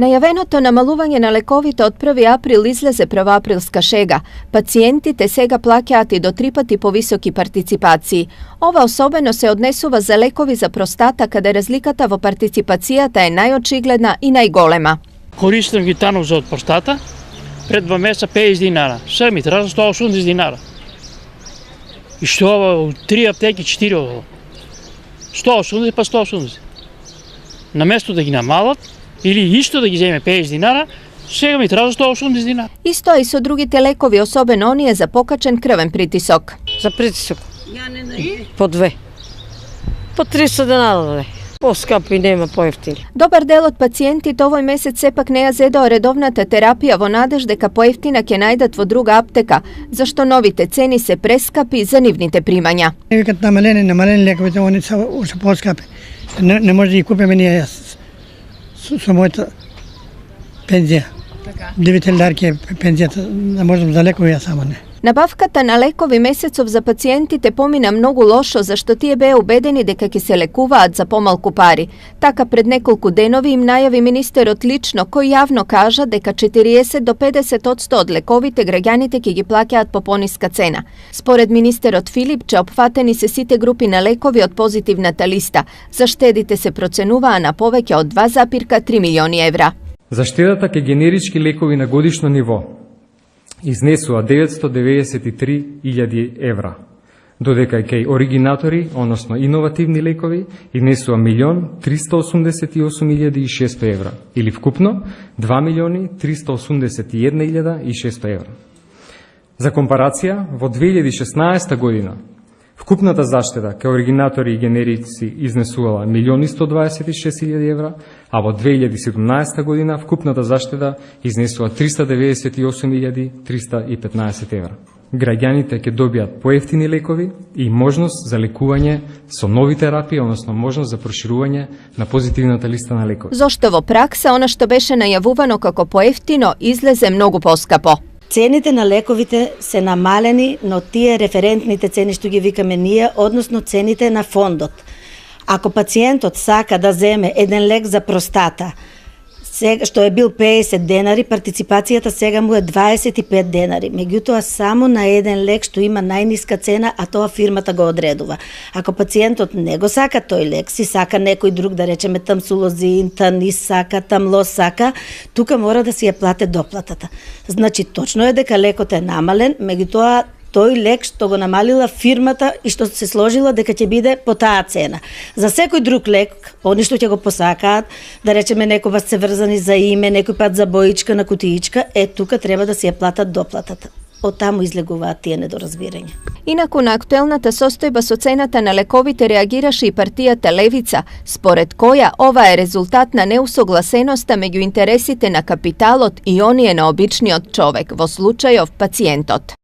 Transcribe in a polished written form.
Најавеното намалување на лековите од 1. април излезе првоаприлска шега. Пациентите сега плаќаат и до 3 пати повисоки партиципации. Ова особено се однесува за лекови за простата, каде разликата во партиципацијата е најочигледна и најголема. Користам гитанов за од простата, пред 2 месеца 50 динара, сега ми треба 180 динара. И што ова, 3 аптеки 4 ова. 180 па 180. Наместо да ги намалат, или исто да ги земе 50 динара, сега ми треба 180 динара. Исто и со другите лекови, особено оние за покачен крвен притисок. За притисок? По 2. По 300 динара. Поскапи нема, поевтини. Добар дел од пациентите овој месец сепак не ја зедоа редовната терапија во надеж дека поевтина ќе најдат во друга аптека, зашто новите цени се прескапи за нивните примања. Викат намалени лековите, они се поскапи. Не може да ги купиме ние со мојата пензија. 9 ларки е пензијата, да можам за лекови, ја само не. Набавката на лекови месецов за пациентите помина многу лошо, зашто тие беа убедени дека ќе се лекуваат за помалку пари. Така пред неколку денови им најави министерот лично, кој јавно кажа дека 40 до 50% од лековите граѓаните ќе ги плаќаат по пониска цена. Според министерот Филипче, опфатени се сите групи на лекови од позитивната листа. За штедите се проценуваа на повеќе од 2,3 милиони евра. За штедата ке генерички лекови на годишно ниво изнесува 993.000 евра, додека кај оригинатори, односно иновативни лекови, изнесува 1.388.600 евра, или вкупно 2.381.600 евра. За компарација, во 2016 година, вкупната заштеда кај оригинатори и генерици изнесувала 1.126.000 евра, а во 2017 година вкупната заштеда изнесува 398.315 евра. Граѓаните ќе добијат поевтини лекови и можност за лекување со нови терапии, односно можност за проширување на позитивната листа на лекови. Зошто во пракса она што беше најавувано како поевтино излезе многу поскапо. Цените на лековите се намалени, но тие референтните цени што ги викаме ние, односно цените на фондот. Ако пациентот сака да земе еден лек за простата, што е бил 50 денари, партиципацијата сега му е 25 денари. Меѓутоа, само на еден лек што има најниска цена, а тоа фирмата го одредува. Ако пациентот не го сака тој лек, си сака некој друг, да речеме тамсулозин, танис сака, тамлос сака, тука мора да си ја плате доплатата. Значи, точно е дека лекот е намален, меѓутоа, тој лек што го намалила фирмата и што се сложила дека ќе биде по таа цена. За секој друг лек, они што ќе го посакаат, да речеме некој пат се врзани за име, некој пат за боичка на кутиичка, тука треба да си ја платат доплатата. Од таму излегуваат тие недоразбирања. Инаку на актуелната состојба со цената на лековите реагираше и партијата Левица, според која ова е резултат на неусогласеноста меѓу интересите на капиталот и оние на обичниот човек, во случајов пациентот.